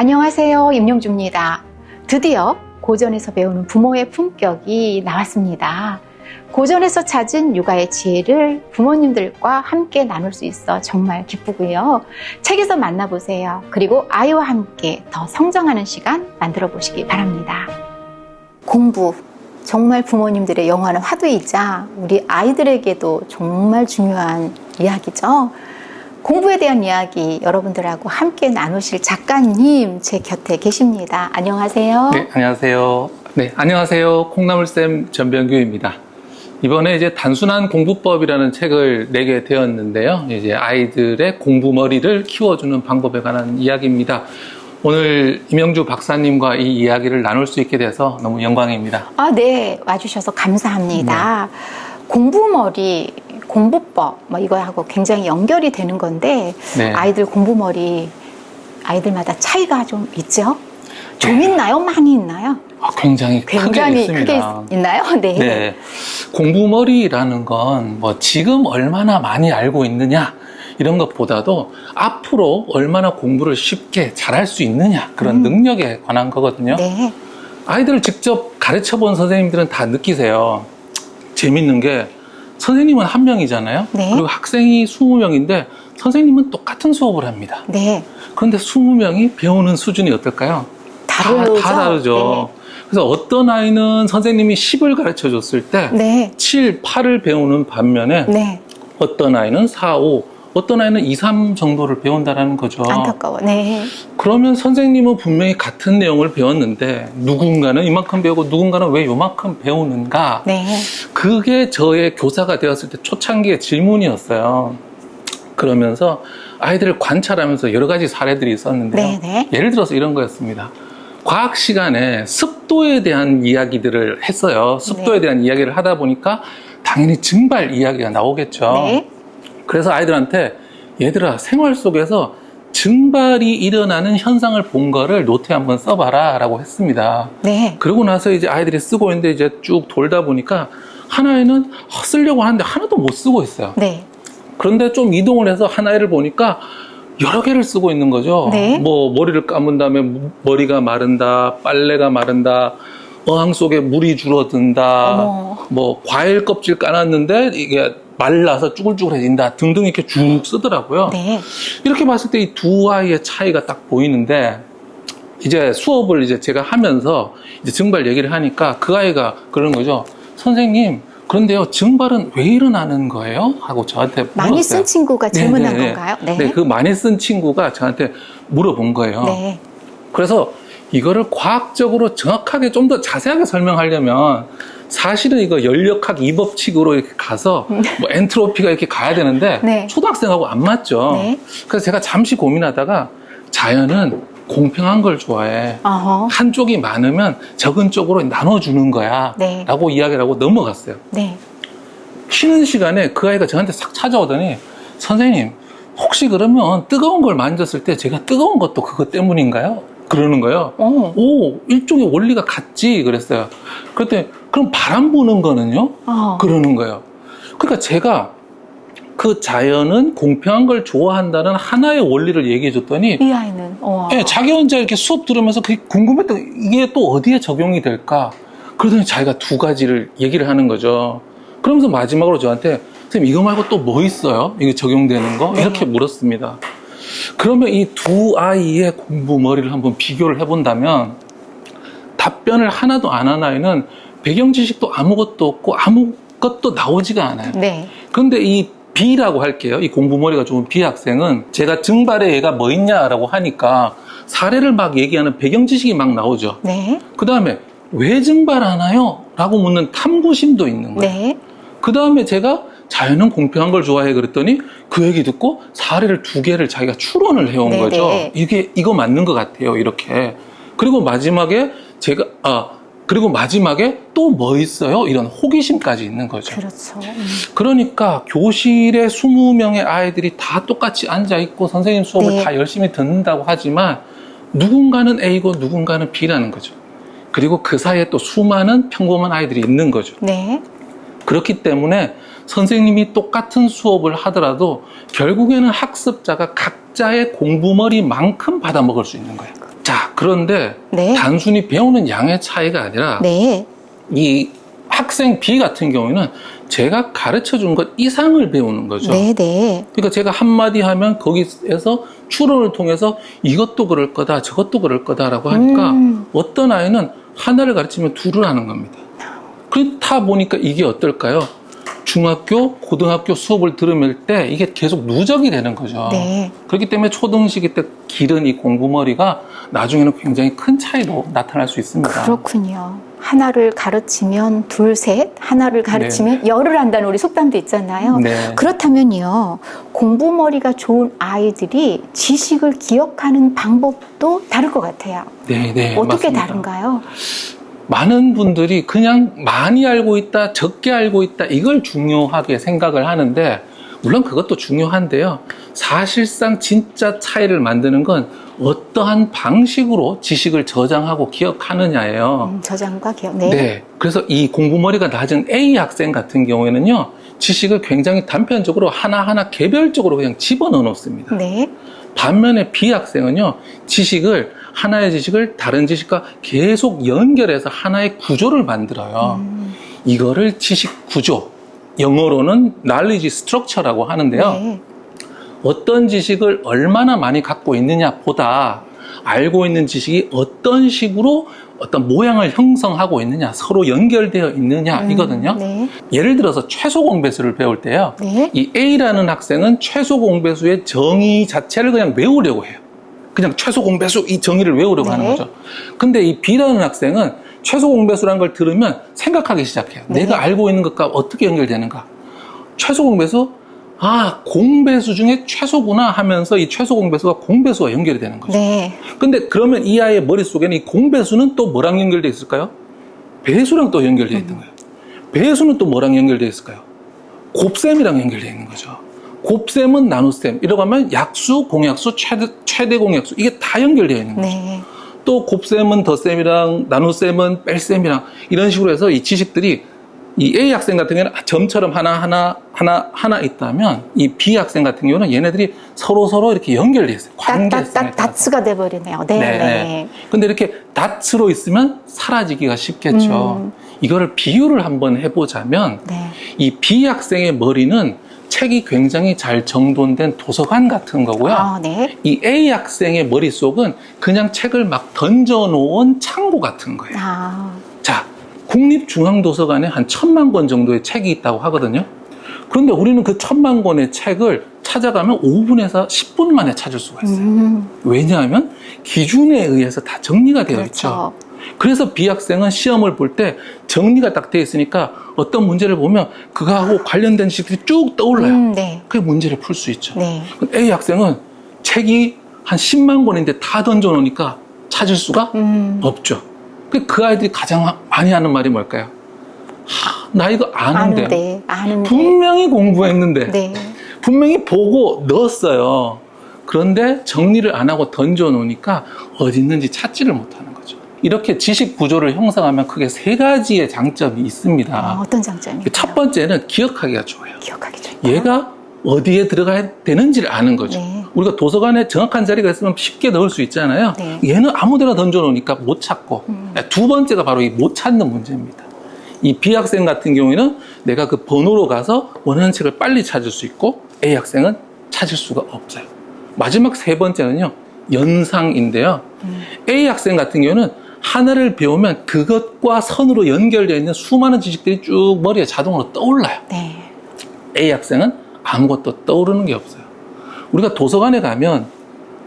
안녕하세요. 임영주입니다. 드디어 고전에서 배우는 부모의 품격이 나왔습니다. 고전에서 찾은 육아의 지혜를 부모님들과 함께 나눌 수 있어 정말 기쁘고요. 책에서 만나보세요. 그리고 아이와 함께 더 성장하는 시간 만들어 보시기 바랍니다. 공부, 정말 부모님들의 영원한 화두이자 우리 아이들에게도 정말 중요한 이야기죠. 공부에 대한 이야기 여러분들하고 함께 나누실 작가님 제 곁에 계십니다. 안녕하세요. 네, 안녕하세요. 네, 안녕하세요. 콩나물쌤 전병규입니다. 이번에 이제 단순한 공부법이라는 책을 내게 되었는데요. 이제 아이들의 공부머리를 키워주는 방법에 관한 이야기입니다. 오늘 임영주 박사님과 이 이야기를 나눌 수 있게 돼서 너무 영광입니다. 네, 와주셔서 감사합니다. 공부머리, 공부법 이거하고 굉장히 연결이 되는 건데 네. 아이들 공부머리 아이들마다 차이가 좀 있죠? 좀 있나요? 많이 있나요? 굉장히 크게 있습니다. 크게 있나요? 네. 네. 공부머리라는 건 뭐 지금 얼마나 많이 알고 있느냐 이런 것보다도 앞으로 얼마나 공부를 쉽게 잘할 수 있느냐 그런 능력에 관한 거거든요. 네. 아이들을 직접 가르쳐 본 선생님들은 다 느끼세요. 재밌는 게 선생님은 한 명이잖아요. 네. 그리고 학생이 20명인데 선생님은 똑같은 수업을 합니다. 네. 그런데 20명이 배우는 수준이 어떨까요? 다르죠. 다 다르죠. 네. 그래서 어떤 아이는 선생님이 10을 가르쳐 줬을 때 네. 7, 8을 배우는 반면에 네. 어떤 아이는 4, 5, 어떤 아이는 2, 3 정도를 배운다는 거죠. 안타까워. 네. 그러면 선생님은 분명히 같은 내용을 배웠는데 누군가는 이만큼 배우고 누군가는 왜 요만큼 배우는가? 네. 그게 저의 교사가 되었을 때 초창기의 질문이었어요. 그러면서 아이들을 관찰하면서 여러 가지 사례들이 있었는데요. 네네. 예를 들어서 이런 거였습니다. 과학 시간에 습도에 대한 이야기들을 했어요. 습도에 대한 이야기를 하다 보니까 당연히 증발 이야기가 나오겠죠. 네. 그래서 아이들한테 얘들아 생활 속에서 증발이 일어나는 현상을 본 거를 노트에 한번 써봐라 라고 했습니다. 네. 그러고 나서 이제 아이들이 쓰고 있는데 이제 쭉 돌다 보니까 하나에는 쓰려고 하는데 하나도 못 쓰고 있어요. 네. 그런데 좀 이동을 해서 하나를 보니까 여러 개를 쓰고 있는 거죠. 네. 뭐 머리를 감은 다음에 머리가 마른다, 빨래가 마른다, 어항 속에 물이 줄어든다, 어머. 뭐 과일 껍질 까놨는데 이게 말라서 쭈글쭈글해진다 등등 이렇게 쭉 쓰더라고요. 네. 이렇게 봤을 때 이 두 아이의 차이가 딱 보이는데 이제 수업을 이제 제가 하면서 이제 증발 얘기를 하니까 그 아이가 그러는 거죠. 선생님, 그런데요, 증발은 왜 일어나는 거예요? 하고 저한테 물었어요. 많이 쓴 친구가 질문한 네네네. 건가요? 네. 네, 그 많이 쓴 친구가 저한테 물어본 거예요. 네. 그래서 이거를 과학적으로 정확하게 좀 더 자세하게 설명하려면 사실은 이거 연력학 2법칙으로 이렇게 가서 뭐 엔트로피가 이렇게 가야 되는데 네. 초등학생하고 안 맞죠. 네. 그래서 제가 잠시 고민하다가 자연은 공평한 걸 좋아해. 어허. 한쪽이 많으면 적은 쪽으로 나눠주는 거야. 네. 라고 이야기를 하고 넘어갔어요. 네. 쉬는 시간에 그 아이가 저한테 싹 찾아오더니 선생님 혹시 그러면 뜨거운 걸 만졌을 때 제가 뜨거운 것도 그것 때문인가요? 그러는 거예요. 오, 일종의 원리가 같지 그랬어요. 그랬더니 그럼 바람 부는 거는요? 그러는 거예요. 그러니까 제가 그 자연은 공평한 걸 좋아한다는 하나의 원리를 얘기해 줬더니 이 아이는 네, 자기 혼자 이렇게 수업 들으면서 그게 궁금했던 이게 또 어디에 적용이 될까? 그러더니 자기가 두 가지를 얘기를 하는 거죠. 그러면서 마지막으로 저한테 선생님 이거 말고 또 뭐 있어요? 이게 적용되는 거? 네. 이렇게 물었습니다. 그러면 이 두 아이의 공부 머리를 한번 비교를 해본다면 답변을 하나도 안 한 아이는 배경 지식도 아무것도 없고 아무것도 나오지가 않아요. 네. 그런데 이 B라고 할게요. 이 공부 머리가 좋은 B 학생은 제가 증발의 얘가 뭐 있냐라고 하니까 사례를 막 얘기하는 배경 지식이 막 나오죠. 네. 그 다음에 왜 증발하나요? 라고 묻는 탐구심도 있는 거예요. 네. 그 다음에 제가 자연은 공평한 걸 좋아해 그랬더니 그 얘기 듣고 사례를 2개를 자기가 추론을 해온 네네. 거죠. 이거 맞는 것 같아요. 이렇게. 그리고 마지막에 그리고 마지막에 또 뭐 있어요? 이런 호기심까지 있는 거죠. 그렇죠. 그러니까 교실에 20명의 아이들이 다 똑같이 앉아있고 선생님 수업을 네. 다 열심히 듣는다고 하지만 누군가는 A고 누군가는 B라는 거죠. 그리고 그 사이에 또 수많은 평범한 아이들이 있는 거죠. 네. 그렇기 때문에 선생님이 똑같은 수업을 하더라도 결국에는 학습자가 각자의 공부머리만큼 받아먹을 수 있는 거예요. 자, 그런데 네. 단순히 배우는 양의 차이가 아니라 네. 이 학생 B 같은 경우에는 제가 가르쳐 준 것 이상을 배우는 거죠. 네, 네. 그러니까 제가 한마디 하면 거기에서 추론을 통해서 이것도 그럴 거다, 저것도 그럴 거다라고 하니까 어떤 아이는 하나를 가르치면 둘을 하는 겁니다. 그렇다 보니까 이게 어떨까요? 중학교, 고등학교 수업을 들으면 때 이게 계속 누적이 되는 거죠. 네. 그렇기 때문에 초등시기 때 기른 이 공부머리가 나중에는 굉장히 큰 차이로 나타날 수 있습니다. 그렇군요. 하나를 가르치면 둘, 셋, 하나를 가르치면 열을 한다는 우리 속담도 있잖아요. 네. 그렇다면요, 공부머리가 좋은 아이들이 지식을 기억하는 방법도 다를 것 같아요. 네, 네. 어떻게 맞습니다. 다른가요? 많은 분들이 그냥 많이 알고 있다, 적게 알고 있다, 이걸 중요하게 생각을 하는데, 물론 그것도 중요한데요. 사실상 진짜 차이를 만드는 건 어떠한 방식으로 지식을 저장하고 기억하느냐예요. 저장과 기억. 네. 네. 그래서 이 공부머리가 낮은 A 학생 같은 경우에는요, 지식을 굉장히 단편적으로 하나하나 개별적으로 그냥 집어넣어 놓습니다. 네. 반면에 B 학생은요, 하나의 지식을 다른 지식과 계속 연결해서 하나의 구조를 만들어요. 이거를 지식 구조, 영어로는 knowledge structure라고 하는데요. 네. 어떤 지식을 얼마나 많이 갖고 있느냐 보다 알고 있는 지식이 어떤 식으로 어떤 모양을 형성하고 있느냐, 서로 연결되어 있느냐 이거든요. 네. 예를 들어서 최소 공배수를 배울 때요. 네. 이 A라는 학생은 최소 공배수의 정의 자체를 그냥 외우려고 해요. 그냥 최소 공배수 이 정의를 외우려고 네. 하는 거죠. 근데 이 B라는 학생은 최소 공배수라는 걸 들으면 생각하기 시작해요. 네. 내가 알고 있는 것과 어떻게 연결되는가. 최소 공배수? 아, 공배수 중에 최소구나 하면서 이 최소 공배수가 공배수와 연결이 되는 거죠. 네. 근데 그러면 이 아이의 머릿속에는 이 공배수는 또 뭐랑 연결되어 있을까요? 배수랑 또 연결되어 있던 거예요. 배수는 또 뭐랑 연결되어 있을까요? 곱셈이랑 연결되어 있는 거죠. 곱셈은 나눗셈. 이라고 하면 약수, 공약수, 최대 공약수. 이게 다 연결되어 있는 거죠. 네. 또 곱셈은 덧셈이랑 나눗셈은 뺄셈이랑 이런 식으로 해서 이 지식들이 이 A 학생 같은 경우는 점처럼 하나 있다면 이 B 학생 같은 경우는 얘네들이 서로 이렇게 연결되어 있어요. 관계성에 따라서. 다츠가 돼버리네요. 네. 네. 근데 이렇게 다츠로 있으면 사라지기가 쉽겠죠. 이거를 비유를 한번 해보자면 네. 이 B 학생의 머리는 책이 굉장히 잘 정돈된 도서관 같은 거고요. 아, 네. 이 A 학생의 머릿속은 그냥 책을 막 던져놓은 창고 같은 거예요. 아. 자, 국립중앙도서관에 한 1000만 권 정도의 책이 있다고 하거든요. 그런데 우리는 그 1000만 권의 책을 찾아가면 5분에서 10분 만에 찾을 수가 있어요. 왜냐하면 기준에 의해서 다 정리가 되어 그렇죠. 있죠. 그래서 B 학생은 시험을 볼 때 정리가 딱 되어 있으니까 어떤 문제를 보면 그거하고 관련된 지식들이 쭉 떠올라요. 네. 그게 문제를 풀 수 있죠. 네. A 학생은 책이 한 10만 권인데 다 던져놓으니까 찾을 수가 없죠. 그 아이들이 가장 많이 하는 말이 뭘까요? 나 이거 아는데. 분명히 공부했는데. 네. 분명히 보고 넣었어요. 그런데 정리를 안 하고 던져놓으니까 어디 있는지 찾지를 못하는 거죠. 이렇게 지식 구조를 형성하면 크게 3가지의 장점이 있습니다. 어떤 장점이요? 첫 번째는 기억하기가 좋아요. 기억하기 좋다. 얘가 어디에 들어가야 되는지를 아는 거죠. 네. 우리가 도서관에 정확한 자리가 있으면 쉽게 넣을 수 있잖아요. 네. 얘는 아무데나 던져놓으니까 못 찾고. 두 번째가 바로 이 못 찾는 문제입니다. 이 B 학생 같은 경우에는 내가 그 번호로 가서 원하는 책을 빨리 찾을 수 있고 A 학생은 찾을 수가 없어요. 마지막 3번째는요. 연상인데요. A 학생 같은 경우는 하나를 배우면 그것과 선으로 연결되어 있는 수많은 지식들이 쭉 머리에 자동으로 떠올라요. 네. A 학생은 아무것도 떠오르는 게 없어요. 우리가 도서관에 가면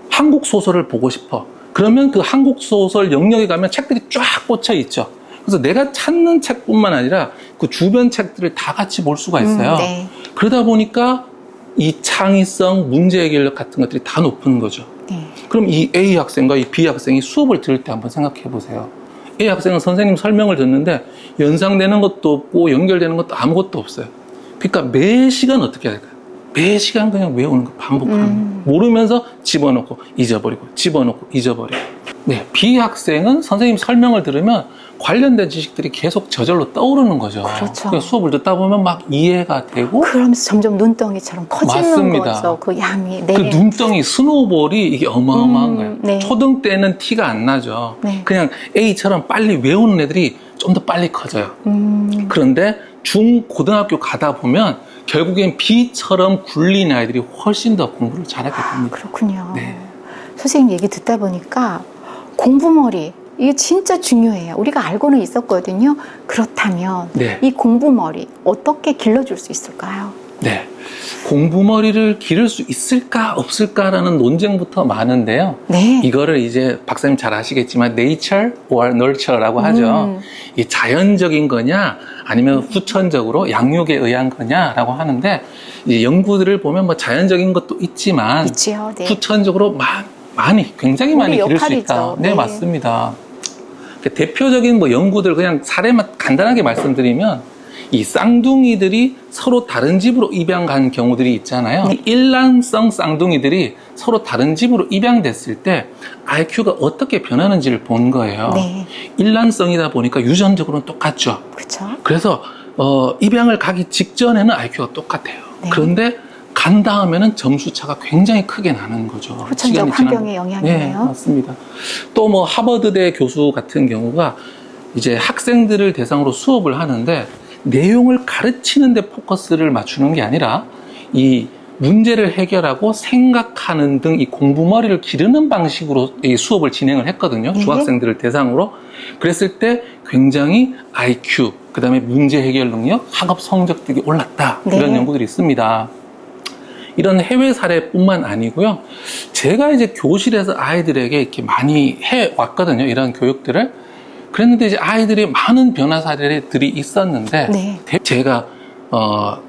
한국 소설을 보고 싶어. 그러면 그 한국 소설 영역에 가면 책들이 쫙 꽂혀 있죠. 그래서 내가 찾는 책뿐만 아니라 그 주변 책들을 다 같이 볼 수가 있어요. 네. 그러다 보니까 이 창의성, 문제 해결력 같은 것들이 다 높은 거죠. 네. 그럼 이 A 학생과 이 B 학생이 수업을 들을 때 한번 생각해 보세요. A 학생은 선생님 설명을 듣는데 연상되는 것도 없고 연결되는 것도 아무것도 없어요. 그러니까 매 시간 어떻게 해야 될까요? 매 시간 그냥 외우는 거 반복하는 거. 모르면서 집어넣고 잊어버리고 집어넣고 잊어버리고. 네, B 학생은 선생님 설명을 들으면 관련된 지식들이 계속 저절로 떠오르는 거죠. 그렇죠. 그러니까 수업을 듣다 보면 막 이해가 되고. 그러면서 점점 눈덩이처럼 커지는 맞습니다. 거죠. 그 양이. 네. 그 눈덩이 스노우볼이 이게 어마어마한 거예요. 네. 초등 때는 티가 안 나죠. 네. 그냥 A처럼 빨리 외우는 애들이 좀 더 빨리 커져요. 그런데 중, 고등학교 가다 보면 결국엔 B처럼 굴린 아이들이 훨씬 더 공부를 잘하게 됩니다. 그렇군요. 네. 선생님 얘기 듣다 보니까 공부머리, 이게 진짜 중요해요. 우리가 알고는 있었거든요. 그렇다면 네. 이 공부머리 어떻게 길러줄 수 있을까요? 네. 공부머리를 기를 수 있을까 없을까라는 논쟁부터 많은데요. 네. 이거를 이제 박사님 잘 아시겠지만 nature or nurture라고 하죠. 이 자연적인 거냐 아니면 후천적으로 양육에 의한 거냐라고 하는데 이제 연구들을 보면 뭐 자연적인 것도 있지만 있지요. 네. 후천적으로 많이 굉장히 많이 기를 수 있다. 역할이죠. 네, 네. 맞습니다. 대표적인 뭐 연구들 그냥 사례만 간단하게 말씀드리면 이 쌍둥이들이 서로 다른 집으로 입양 간 경우들이 있잖아요. 네. 일란성 쌍둥이들이 서로 다른 집으로 입양됐을 때 IQ가 어떻게 변하는지를 본 거예요. 네. 일란성이다 보니까 유전적으로는 똑같죠. 그렇죠. 그래서 입양을 가기 직전에는 IQ가 똑같아요. 네. 그런데 간 다음에는 점수 차가 굉장히 크게 나는 거죠. 후천적 환경의 영향이네요. 네, 맞습니다. 또 뭐 하버드대 교수 같은 경우가 이제 학생들을 대상으로 수업을 하는데 내용을 가르치는 데 포커스를 맞추는 게 아니라 이 문제를 해결하고 생각하는 등 이 공부머리를 기르는 방식으로 이 수업을 진행을 했거든요. 네. 중학생들을 대상으로. 그랬을 때 굉장히 IQ, 그 다음에 문제 해결 능력, 학업 성적 등이 올랐다. 네. 이런 연구들이 있습니다. 이런 해외 사례뿐만 아니고요. 제가 이제 교실에서 아이들에게 이렇게 많이 해왔거든요. 이런 교육들을. 그랬는데 이제 아이들이 많은 변화 사례들이 있었는데 네. 제가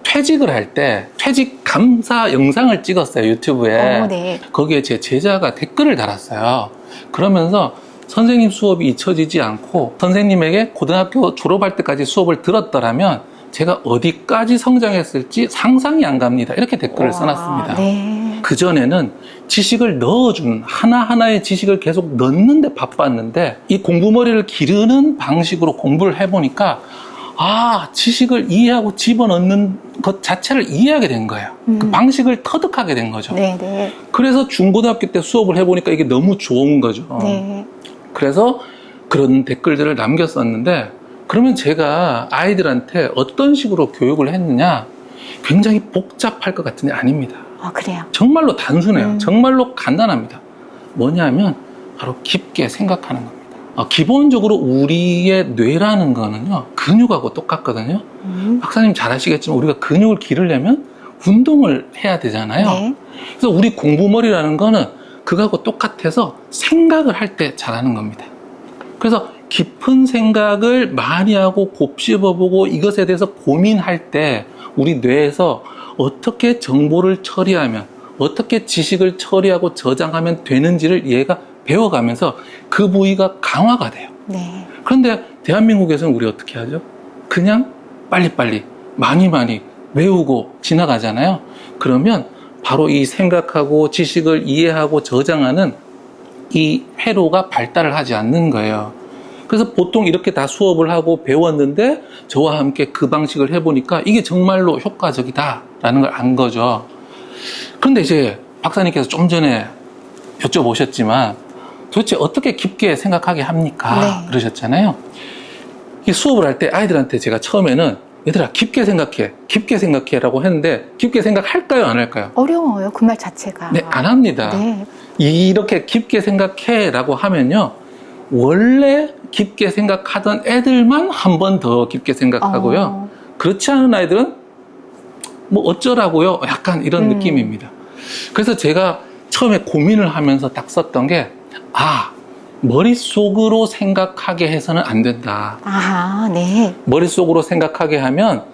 퇴직을 할 때 퇴직 감사 영상을 찍었어요. 유튜브에. 네. 거기에 제 제자가 댓글을 달았어요. 그러면서 선생님 수업이 잊혀지지 않고 선생님에게 고등학교 졸업할 때까지 수업을 들었더라면 제가 어디까지 성장했을지 상상이 안 갑니다. 이렇게 댓글을 써놨습니다. 네. 그전에는 지식을 넣어주는 하나하나의 지식을 계속 넣는데 바빴는데 이 공부머리를 기르는 방식으로 공부를 해보니까 지식을 이해하고 집어넣는 것 자체를 이해하게 된 거예요. 그 방식을 터득하게 된 거죠. 네, 네. 그래서 중고등학교 때 수업을 해보니까 이게 너무 좋은 거죠. 네. 그래서 그런 댓글들을 남겼었는데 그러면 제가 아이들한테 어떤 식으로 교육을 했느냐 굉장히 복잡할 것 같은데 아닙니다. 그래요? 정말로 단순해요. 정말로 간단합니다. 뭐냐면 바로 깊게 생각하는 겁니다. 기본적으로 우리의 뇌라는 거는요 근육하고 똑같거든요. 박사님 잘 아시겠지만 우리가 근육을 기르려면 운동을 해야 되잖아요. 네. 그래서 우리 공부머리라는 거는 그거하고 똑같아서 생각을 할 때 잘하는 겁니다. 그래서 깊은 생각을 많이 하고 곱씹어보고 이것에 대해서 고민할 때 우리 뇌에서 어떻게 정보를 처리하면 어떻게 지식을 처리하고 저장하면 되는지를 얘가 배워가면서 그 부위가 강화가 돼요. 네. 그런데 대한민국에서는 우리 어떻게 하죠? 그냥 빨리빨리 많이 외우고 지나가잖아요. 그러면 바로 이 생각하고 지식을 이해하고 저장하는 이 회로가 발달을 하지 않는 거예요. 그래서 보통 이렇게 다 수업을 하고 배웠는데 저와 함께 그 방식을 해보니까 이게 정말로 효과적이다라는 걸 안 거죠. 그런데 이제 박사님께서 좀 전에 여쭤보셨지만 도대체 어떻게 깊게 생각하게 합니까? 네. 그러셨잖아요. 이 수업을 할 때 아이들한테 제가 처음에는 얘들아 깊게 생각해 라고 했는데 깊게 생각할까요? 안 할까요? 어려워요. 그 말 자체가. 네, 안 합니다. 네. 이렇게 깊게 생각해 라고 하면요 원래 깊게 생각하던 애들만 한 번 더 깊게 생각하고요 그렇지 않은 아이들은 뭐 어쩌라고요? 약간 이런 느낌입니다. 그래서 제가 처음에 고민을 하면서 딱 썼던 게 머릿속으로 생각하게 해서는 안 된다. 네. 머릿속으로 생각하게 하면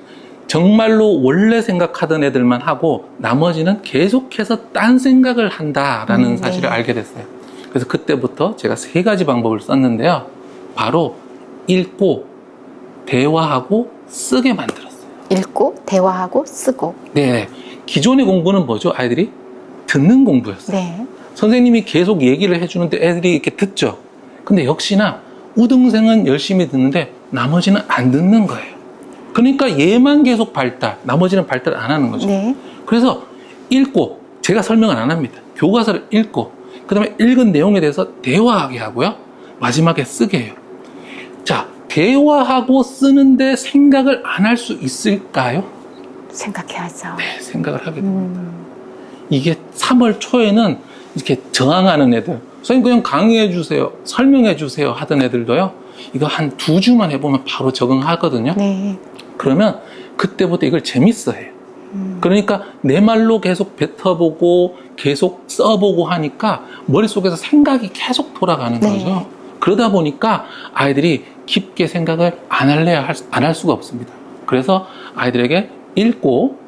정말로 원래 생각하던 애들만 하고 나머지는 계속해서 딴 생각을 한다라는 사실을 알게 됐어요. 그래서 그때부터 제가 3가지 방법을 썼는데요. 바로 읽고 대화하고 쓰게 만들었어요. 읽고 대화하고 쓰고. 네. 기존의 공부는 뭐죠? 아이들이 듣는 공부였어요. 네. 선생님이 계속 얘기를 해주는데 애들이 이렇게 듣죠. 근데 역시나 우등생은 열심히 듣는데 나머지는 안 듣는 거예요. 그러니까 얘만 계속 발달, 나머지는 발달 안 하는 거죠. 네. 그래서 읽고, 제가 설명을 안 합니다. 교과서를 읽고, 그 다음에 읽은 내용에 대해서 대화하게 하고요. 마지막에 쓰게 해요. 자, 대화하고 쓰는데 생각을 안 할 수 있을까요? 생각해야죠. 네, 생각을 하게 됩니다. 이게 3월 초에는 이렇게 저항하는 애들, 선생님 그냥 강의해 주세요, 설명해 주세요 하던 애들도요, 이거 한 2주만 해보면 바로 적응하거든요. 네. 그러면 그때부터 이걸 재밌어 해요. 그러니까 내 말로 계속 뱉어보고 계속 써보고 하니까 머릿속에서 생각이 계속 돌아가는 네. 거죠. 그러다 보니까 아이들이 깊게 생각을 안 할 수가 없습니다. 그래서 아이들에게 읽고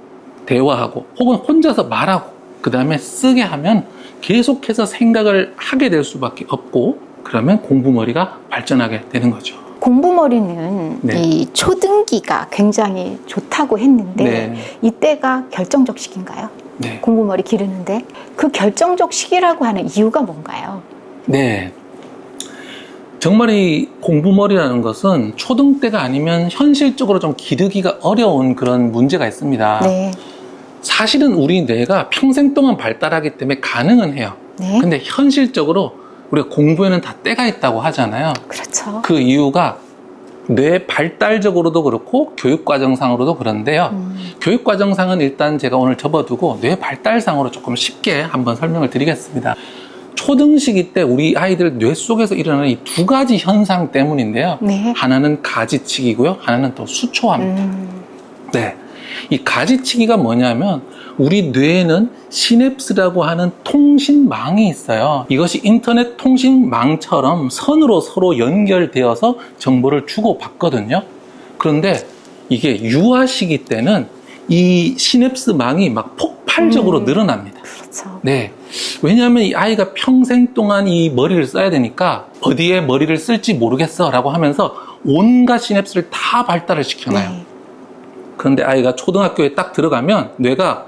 대화하고 혹은 혼자서 말하고 그 다음에 쓰게 하면 계속해서 생각을 하게 될 수밖에 없고, 그러면 공부머리가 발전하게 되는 거죠. 공부머리는 네. 이 초등기가 굉장히 좋다고 했는데 네. 이때가 결정적 시기인가요? 네. 공부머리 기르는데 그 결정적 시기라고 하는 이유가 뭔가요? 네. 정말 이 공부머리라는 것은 초등 때가 아니면 현실적으로 좀 기르기가 어려운 그런 문제가 있습니다. 네. 사실은 우리 뇌가 평생 동안 발달하기 때문에 가능은 해요. 네. 근데 현실적으로 우리가 공부에는 다 때가 있다고 하잖아요. 그렇죠. 그 이유가 뇌 발달적으로도 그렇고 교육과정상으로도 그런데요. 교육과정상은 일단 제가 오늘 접어두고 뇌 발달상으로 조금 쉽게 한번 설명을 드리겠습니다. 초등 시기 때 우리 아이들 뇌 속에서 일어나는 이 2가지 현상 때문인데요. 네. 하나는 가지치기고요. 하나는 또 수초화입니다. 네. 이 가지치기가 뭐냐면 우리 뇌에는 시냅스라고 하는 통신망이 있어요. 이것이 인터넷 통신망처럼 선으로 서로 연결되어서 정보를 주고받거든요. 그런데 이게 유아 시기 때는 이 시냅스망이 막 폭발적으로 늘어납니다. 그렇죠. 네. 왜냐하면 이 아이가 평생 동안 이 머리를 써야 되니까 어디에 머리를 쓸지 모르겠어 라고 하면서 온갖 시냅스를 다 발달을 시켜놔요. 네. 그런데 아이가 초등학교에 딱 들어가면 뇌가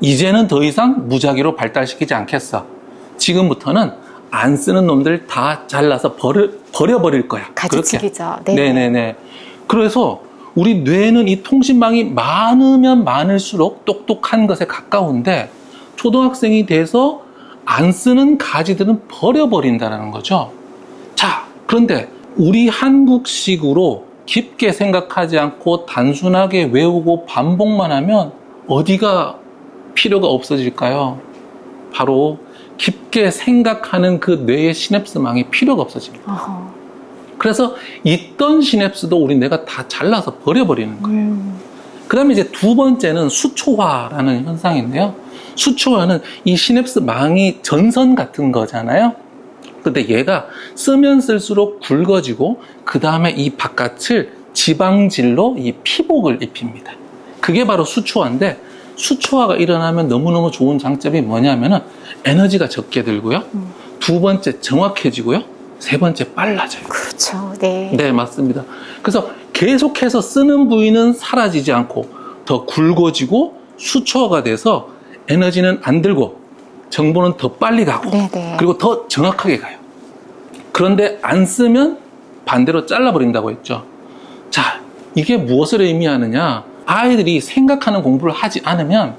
이제는 더 이상 무작위로 발달시키지 않겠어. 지금부터는 안 쓰는 놈들 다 잘라서 버려버릴 거야. 가지치기죠. 네. 네네네. 그래서 우리 뇌는 이 통신망이 많으면 많을수록 똑똑한 것에 가까운데 초등학생이 돼서 안 쓰는 가지들은 버려버린다는 거죠. 자, 그런데 우리 한국식으로 깊게 생각하지 않고 단순하게 외우고 반복만 하면 어디가 필요가 없어질까요? 바로 깊게 생각하는 그 뇌의 시냅스망이 필요가 없어집니다. 어허. 그래서 있던 시냅스도 우리 뇌가 다 잘라서 버려버리는 거예요. 그 다음에 이제 2번째는 수초화라는 현상인데요. 수초화는 이 시냅스망이 전선 같은 거잖아요. 근데 얘가 쓰면 쓸수록 굵어지고 그 다음에 이 바깥을 지방질로 이 피복을 입힙니다. 그게 바로 수초화인데, 수초화가 일어나면 너무너무 좋은 장점이 뭐냐면은 에너지가 적게 들고요. 2번째 정확해지고요. 3번째 빨라져요. 그렇죠. 네. 네, 맞습니다. 그래서 계속해서 쓰는 부위는 사라지지 않고 더 굵어지고 수초화가 돼서 에너지는 안 들고 정보는 더 빨리 가고 네네. 그리고 더 정확하게 가요. 그런데 안 쓰면 반대로 잘라버린다고 했죠. 자, 이게 무엇을 의미하느냐? 아이들이 생각하는 공부를 하지 않으면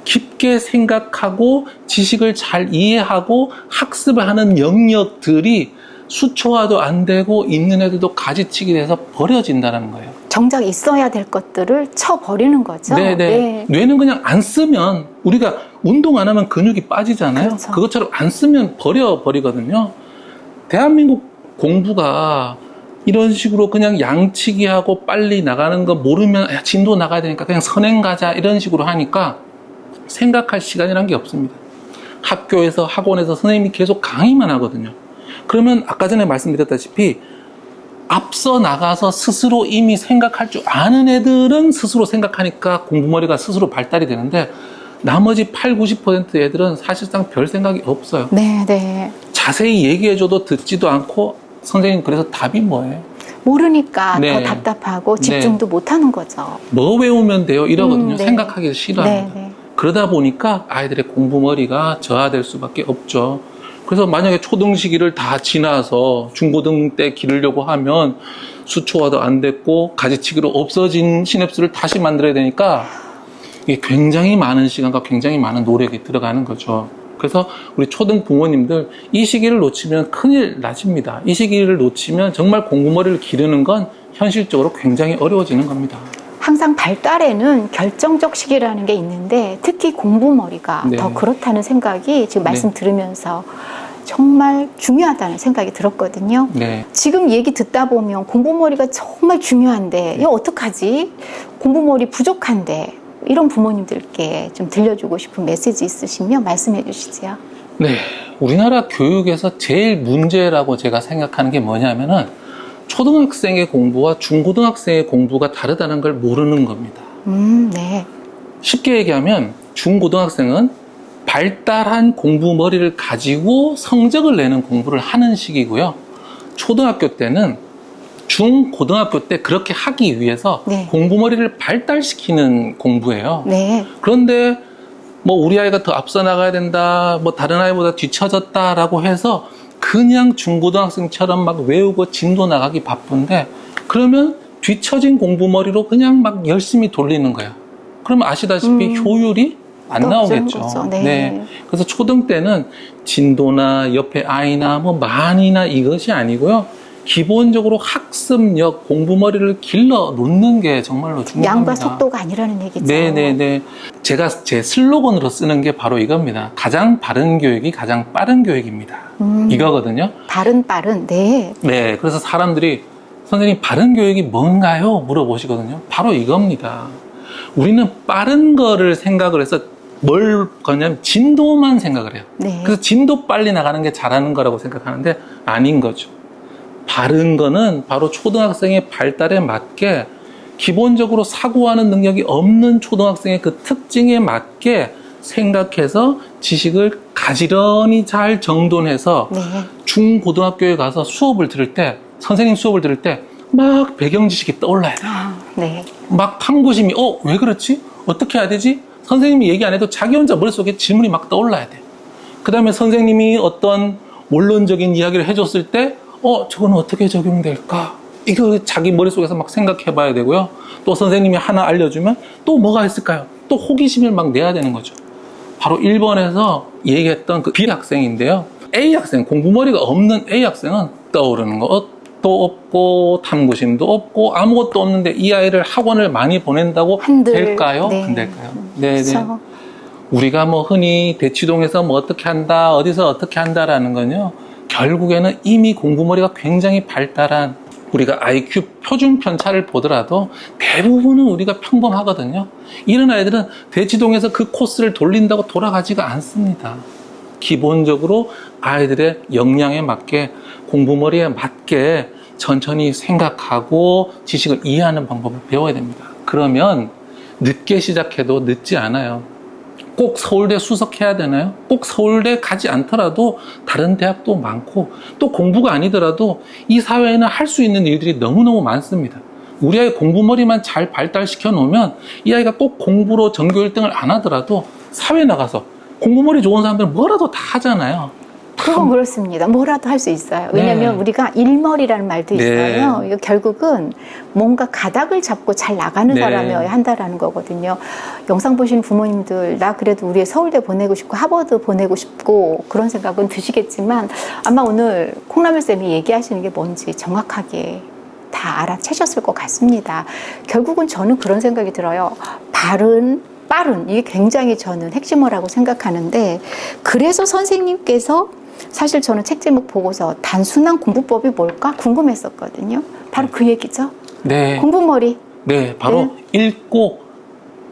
깊게 생각하고 지식을 잘 이해하고 학습을 하는 영역들이 수초화도 안 되고 있는 애들도 가지치기 돼서 버려진다는 거예요. 정작 있어야 될 것들을 쳐버리는 거죠. 네네. 네. 뇌는 그냥 안 쓰면, 우리가 운동 안 하면 근육이 빠지잖아요. 그렇죠. 그것처럼 안 쓰면 버려버리거든요. 대한민국 공부가 이런 식으로 그냥 양치기하고 빨리 나가는 거 모르면 야, 진도 나가야 되니까 그냥 선행 가자 이런 식으로 하니까 생각할 시간이란 게 없습니다. 학교에서 학원에서 선생님이 계속 강의만 하거든요. 그러면 아까 전에 말씀드렸다시피 앞서 나가서 스스로 이미 생각할 줄 아는 애들은 스스로 생각하니까 공부머리가 스스로 발달이 되는데 나머지 8, 90% 애들은 사실상 별 생각이 없어요. 네. 자세히 얘기해줘도 듣지도 않고 선생님 그래서 답이 뭐예요? 모르니까 네. 더 답답하고 집중도 못하는 거죠. 뭐 외우면 돼요? 이러거든요. 네. 생각하기 싫어합니다. 네. 그러다 보니까 아이들의 공부머리가 저하될 수밖에 없죠. 그래서 만약에 초등 시기를 다 지나서 중고등 때 기르려고 하면 수초화도 안 됐고 가지치기로 없어진 시냅스를 다시 만들어야 되니까 이게 굉장히 많은 시간과 굉장히 많은 노력이 들어가는 거죠. 그래서 우리 초등 부모님들 이 시기를 놓치면 큰일 나십니다. 이 시기를 놓치면 정말 공부머리를 기르는 건 현실적으로 굉장히 어려워지는 겁니다. 항상 발달에는 결정적 시기라는 게 있는데 특히 공부머리가 네. 더 그렇다는 생각이 지금 말씀 네. 들으면서 정말 중요하다는 생각이 들었거든요. 네. 지금 얘기 듣다 보면 공부머리가 정말 중요한데 이거 어떡하지? 공부머리 부족한데 이런 부모님들께 좀 들려주고 싶은 메시지 있으시면 말씀해 주시죠. 네. 우리나라 교육에서 제일 문제라고 제가 생각하는 게 뭐냐면은 초등학생의 공부와 중고등학생의 공부가 다르다는 걸 모르는 겁니다. 네. 쉽게 얘기하면 중고등학생은 발달한 공부머리를 가지고 성적을 내는 공부를 하는 시기고요. 초등학교 때는 중고등학교 때 그렇게 하기 위해서 네. 공부머리를 발달시키는 공부예요. 네. 그런데 뭐 우리 아이가 더 앞서 나가야 된다, 뭐 다른 아이보다 뒤처졌다라고 해서 그냥 중고등학생처럼 막 외우고 진도 나가기 바쁜데 그러면 뒤처진 공부머리로 그냥 막 열심히 돌리는 거야. 그러면 아시다시피 효율이 안 나오겠죠. 네. 네. 그래서 초등 때는 진도나 옆에 아이나 뭐 많이나 이것이 아니고요. 기본적으로 학습력, 공부머리를 길러 놓는 게 정말로 중요합니다. 양과 속도가 아니라는 얘기죠. 네네네. 제가 제 슬로건으로 쓰는 게 바로 이겁니다. 가장 바른 교육이 가장 빠른 교육입니다. 이거거든요. 빠른. 네. 네. 그래서 사람들이 선생님 바른 교육이 뭔가요? 물어보시거든요. 바로 이겁니다. 우리는 빠른 거를 생각을 해서 뭘 거냐면 진도만 생각을 해요. 네. 그래서 진도 빨리 나가는 게 잘하는 거라고 생각하는데 아닌 거죠. 바른 거는 바로 초등학생의 발달에 맞게 기본적으로 사고하는 능력이 없는 초등학생의 그 특징에 맞게 생각해서 지식을 가지런히 잘 정돈해서 네. 중고등학교에 가서 수업을 들을 때 선생님 수업을 들을 때 막 배경 지식이 떠올라야 돼요. 네. 막 탐구심이 왜 그렇지? 어떻게 해야 되지? 선생님이 얘기 안 해도 자기 혼자 머릿속에 질문이 막 떠올라야 돼요. 그 다음에 선생님이 어떤 원론적인 이야기를 해줬을 때 저거는 어떻게 적용될까? 이거 자기 머릿속에서 막 생각해 봐야 되고요. 또 선생님이 하나 알려주면 또 뭐가 있을까요? 또 호기심을 막 내야 되는 거죠. 바로 1번에서 얘기했던 그 B 학생인데요. A 학생, 공부머리가 없는 A 학생은 떠오르는 거 또 없고 탐구심도 없고 아무것도 없는데 이 아이를 학원을 많이 보낸다고 될까요? 네. 안 될까요? 네, 네. 그렇죠. 우리가 뭐 흔히 대치동에서 뭐 어떻게 한다, 어디서 어떻게 한다라는 건요. 결국에는 이미 공부머리가 굉장히 발달한 우리가 IQ 표준 편차를 보더라도 대부분은 우리가 평범하거든요. 이런 아이들은 대치동에서 그 코스를 돌린다고 돌아가지가 않습니다. 기본적으로 아이들의 역량에 맞게 공부머리에 맞게 천천히 생각하고 지식을 이해하는 방법을 배워야 됩니다. 그러면 늦게 시작해도 늦지 않아요. 꼭 서울대 수석해야 되나요? 꼭 서울대 가지 않더라도 다른 대학도 많고 또 공부가 아니더라도 이 사회에는 할 수 있는 일들이 너무너무 많습니다. 우리 아이 공부머리만 잘 발달시켜 놓으면 이 아이가 꼭 공부로 전교 1등을 안 하더라도 사회에 나가서 공부머리 좋은 사람들은 뭐라도 다 하잖아요. 그건 그렇습니다. 뭐라도 할 수 있어요. 왜냐하면 네. 우리가 일머리라는 말도 있어요. 네. 이거 결국은 뭔가 가닥을 잡고 잘 나가는 네. 사람이어야 한다라는 거거든요. 영상 보시는 부모님들, 나 그래도 우리 서울대 보내고 싶고 하버드 보내고 싶고 그런 생각은 드시겠지만 아마 오늘 콩나물쌤이 얘기하시는 게 뭔지 정확하게 다 알아채셨을 것 같습니다. 결국은 저는 그런 생각이 들어요. 빠른 이게 굉장히 저는 핵심어라고 생각하는데 그래서 선생님께서 사실 저는 책 제목 보고서 단순한 공부법이 뭘까 궁금했었거든요. 바로 그 얘기죠. 네. 공부머리. 네, 바로 읽고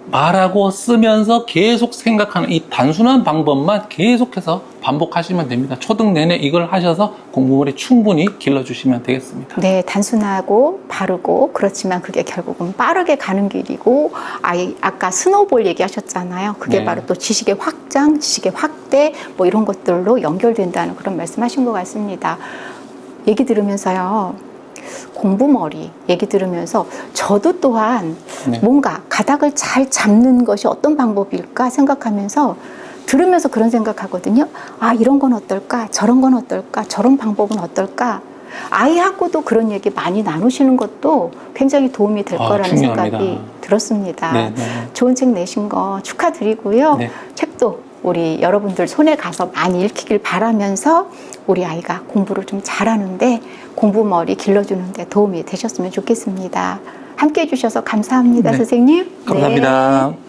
말하고 쓰면서 계속 생각하는 이 단순한 방법만 계속해서 반복하시면 됩니다. 초등 내내 이걸 하셔서 공부머리 충분히 길러주시면 되겠습니다. 네, 단순하고 바르고 그렇지만 그게 결국은 빠르게 가는 길이고 아까 스노볼 얘기하셨잖아요. 그게 네. 바로 또 지식의 확장, 지식의 확대 뭐 이런 것들로 연결된다는 그런 말씀하신 것 같습니다. 얘기 들으면서요. 공부머리 얘기 들으면서 저도 또한 네. 뭔가 가닥을 잘 잡는 것이 어떤 방법일까 생각하면서 들으면서 그런 생각하거든요. 아, 이런 건 어떨까? 저런 건 어떨까? 저런 방법은 어떨까? 아이하고도 그런 얘기 많이 나누시는 것도 굉장히 도움이 될 거라는 중요합니다. 생각이 들었습니다. 네네. 좋은 책 내신 거 축하드리고요. 네. 책도 우리 여러분들 손에 가서 많이 읽히길 바라면서 우리 아이가 공부를 좀 잘하는데 공부머리 길러주는데 도움이 되셨으면 좋겠습니다. 함께해 주셔서 감사합니다, 네. 선생님. 감사합니다. 네.